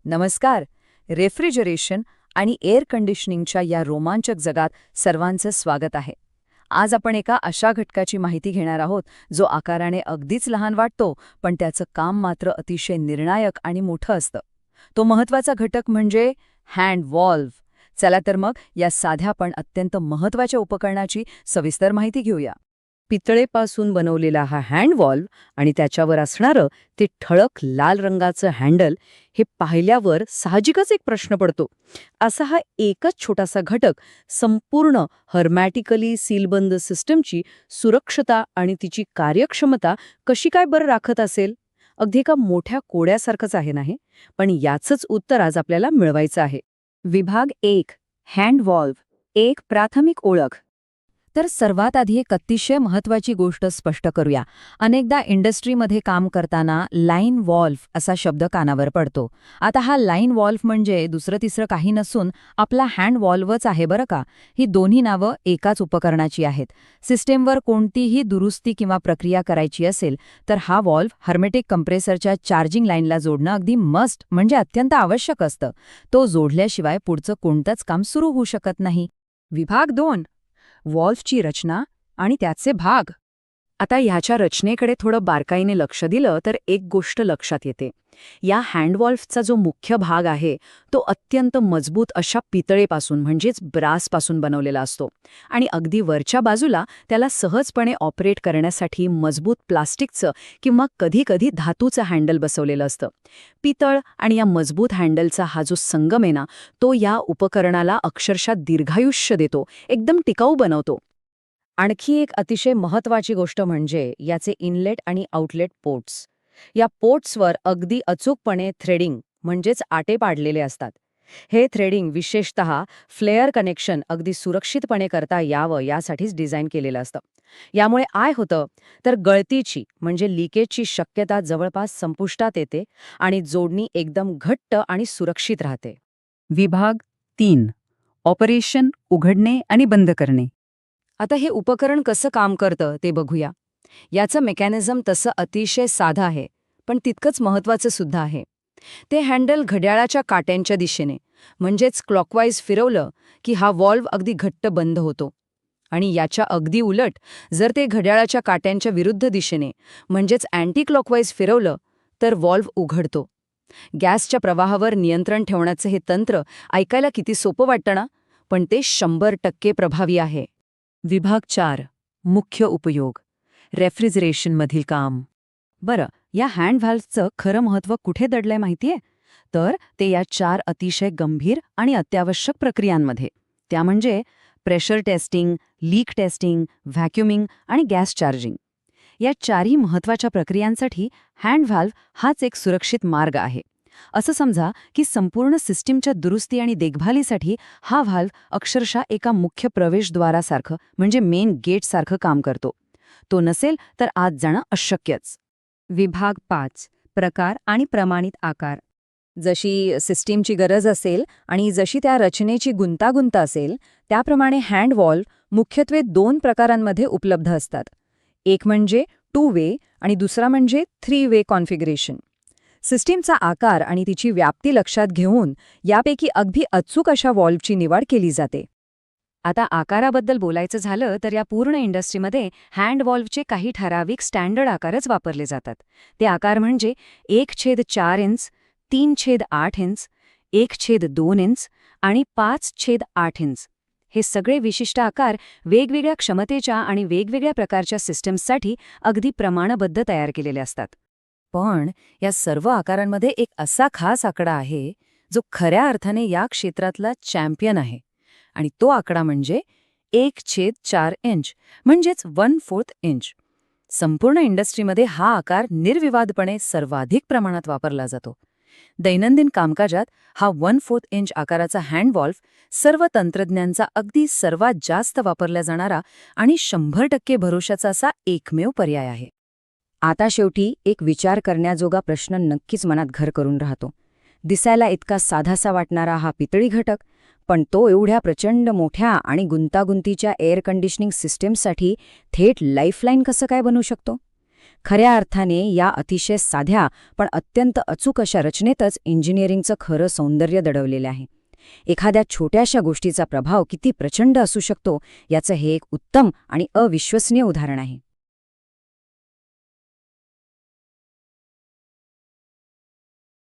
नमस्कार. रेफ्रिजरेशन आणि एअर कंडिशनिंगच्या या रोमांचक जगात सर्वांचं स्वागत आहे. आज आपण एका अशा घटकाची माहिती घेणार आहोत जो आकाराने अगदीच लहान वाटतो, पण त्याचं काम मात्र अतिशय निर्णायक आणि मोठं असतं. तो महत्त्वाचा घटक म्हणजे हँड व्हॉल्व्ह. चला तर मग या साध्या पण अत्यंत महत्त्वाच्या उपकरणाची सविस्तर माहिती घेऊया. पितळेपासून बनवलेला हा हँड व्हॉल्व्ह आणि त्याच्यावर असणारं ते ठळक लाल रंगाचं हँडल हे पाहिल्यावर साहजिकच एक प्रश्न पडतो. असा हा एकच छोटासा घटक संपूर्ण हर्मॅटिकली सीलबंद सिस्टमची सुरक्षता आणि तिची कार्यक्षमता कशी काय बरं राखत असेल? अगदी एका मोठ्या कोड्यासारखंच आहे नाही, पण याचंच उत्तर आज आपल्याला मिळवायचं आहे. विभाग 1. Hand valve. एक प्राथमिक ओळख. तर सर्वात आधी एक अतिशय महत्त्वाची गोष्ट स्पष्ट करूया. अनेकदा इंडस्ट्रीमध्ये काम करताना लाईन व्हॉल्व्ह असा शब्द कानावर पडतो. आता हा लाईन व्हॉल्व्ह म्हणजे दुसरं तिसरं काही नसून आपला हँड व्हॉल्व्हच आहे बरं का. ही दोन्ही नावं एकाच उपकरणाची आहेत. सिस्टीमवर कोणतीही दुरुस्ती किंवा प्रक्रिया करायची असेल तर हा व्हॉल्व्ह हर्मेटिक कंप्रेसरच्या चार्जिंग लाईनला जोडणं अगदी मस्ट म्हणजे अत्यंत आवश्यक असतं. तो जोडल्याशिवाय पुढचं कोणतंच काम सुरू होऊ शकत नाही. विभाग 2. व्हॉल्व्हची रचना आणि त्याचे भाग. आता ह्याच्या रचनेकडे थोडं बारकाईने लक्ष दिलं तर एक गोष्ट लक्षात येते. या हँडव्हॉल्व्हचा जो मुख्य भाग आहे तो अत्यंत मजबूत अशा पितळेपासून म्हणजेच ब्रासपासून बनवलेला असतो आणि अगदी वरच्या बाजूला त्याला सहजपणे ऑपरेट करण्यासाठी मजबूत प्लास्टिकचं किंवा कधीकधी धातूचं हँडल बसवलेलं असतं. पितळ आणि या मजबूत हँडलचा हा जो संगम आहे ना, तो या उपकरणाला अक्षरशः दीर्घायुष्य देतो, एकदम टिकाऊ बनवतो. आणखी एक अतिशय महत्त्वाची गोष्ट म्हणजे याचे इनलेट आणि आउटलेट पोर्ट्स. या पोर्ट्सवर अगदी अचूकपणे थ्रेडिंग म्हणजेच आटे पाडलेले असतात. हे थ्रेडिंग विशेषतः फ्लेअर कनेक्शन अगदी सुरक्षितपणे करता यावं यासाठीच डिझाईन केलेलं असतं. यामुळे काय होतं तर गळतीची म्हणजे लिकेजची शक्यता जवळपास संपुष्टात येते आणि जोडणी एकदम घट्ट आणि सुरक्षित राहते. विभाग 3. ऑपरेशन, उघडणे आणि बंद करणे. आता हे उपकरण कसं काम करतं ते बघूया. याचं मेकॅनिझम तसं अतिशय साधं आहे, पण तितकंच महत्त्वाचं सुद्धा आहे. ते हँडल घड्याळाच्या काट्यांच्या दिशेने म्हणजेच क्लॉकवाईज फिरवलं की हा व्हॉल्व्ह अगदी घट्ट बंद होतो. आणि याच्या अगदी उलट जर ते घड्याळाच्या काट्यांच्या विरुद्ध दिशेने म्हणजेच अँटी क्लॉकवाईज फिरवलं तर व्हॉल्व्ह उघडतो. गॅसच्या प्रवाहावर नियंत्रण ठेवण्याचं हे तंत्र ऐकायला किती सोपं वाटतं ना, पण ते 100% प्रभावी आहे. विभाग 4. मुख्य उपयोग. रेफ्रिजरेशनमधील काम. बरं, या हँड व्हॉल्व्हचं खरं महत्त्व कुठे दडलंय माहितीये? तर ते या 4 अतिशय गंभीर आणि अत्यावश्यक प्रक्रियांमध्ये. त्या म्हणजे प्रेशर टेस्टिंग, लीक टेस्टिंग, व्हॅक्युमिंग आणि गॅस चार्जिंग. या 4ही महत्त्वाच्या प्रक्रियांसाठी हँड व्हॉल्व्ह हाच एक सुरक्षित मार्ग आहे. असं समजा की संपूर्ण सिस्टीमच्या दुरुस्ती आणि देखभालीसाठी हा व्हॉल्व्ह अक्षरशः एका मुख्य प्रवेशद्वारासारखं म्हणजे मेन गेटसारखं काम करतो. तो नसेल तर आत जाणं अशक्यच. विभाग 5. प्रकार आणि प्रमाणित आकार. जशी सिस्टीमची गरज असेल आणि जशी त्या रचनेची गुंतागुंत असेल त्याप्रमाणे हँड व्हॉल्व्ह मुख्यत्वे 2 प्रकारांमध्ये उपलब्ध असतात. एक म्हणजे 2 वे आणि दुसरा म्हणजे 3 वे कॉन्फिगरेशन. सिस्टीमचा आकार आणि तिची व्याप्ती लक्षात घेऊन यापैकी अगदी अचूक अशा व्हॉल्व्हची निवड केली जाते. आता आकाराबद्दल बोलायचं झालं तर या पूर्ण इंडस्ट्रीमध्ये हँड व्हॉल्व्हचे काही ठराविक स्टँडर्ड आकारच वापरले जातात. ते आकार म्हणजे 1/4 इंच, 3/8 इंच, 1/2 इंच आणि 5/8 इंच. हे सगळे विशिष्ट आकार वेगवेगळ्या क्षमतेच्या आणि वेगवेगळ्या प्रकारच्या सिस्टम्ससाठी अगदी प्रमाणबद्ध तयार केलेले असतात. पण या सर्व आकारांमध्ये एक असा खास आकडा आहे जो खऱ्या अर्थाने या क्षेत्रातला चॅम्पियन आहे. आणि तो आकडा म्हणजे 1/4 इंच म्हणजेच 1/4 इंच. संपूर्ण इंडस्ट्रीमध्ये हा आकार निर्विवादपणे सर्वाधिक प्रमाणात वापरला जातो. दैनंदिन कामकाजात हा 1/4 इंच आकाराचा हँड व्हॉल्व्ह सर्व तंत्रज्ञांचा अगदी सर्वात जास्त वापरला जाणारा आणि 100% भरोशाचा असा एकमेव पर्याय आहे. आता शेवटी एक विचार करण्याजोगा प्रश्न नक्कीच मनात घर करून राहतो. दिसायला इतका साधासा वाटणारा हा पितळी घटक, पण तो एवढ्या प्रचंड मोठ्या आणि गुंतागुंतीच्या एअर कंडिशनिंग सिस्टीमसाठी थेट लाईफलाईन कसं काय बनू शकतो? खऱ्या अर्थाने या अतिशय साध्या पण अत्यंत अचूक अशा रचनेतच इंजिनिअरिंगचं खरं सौंदर्य दडवलेलं आहे. एखाद्या छोट्याशा गोष्टीचा प्रभाव किती प्रचंड असू शकतो याचं हे एक उत्तम आणि अविश्वसनीय उदाहरण आहे.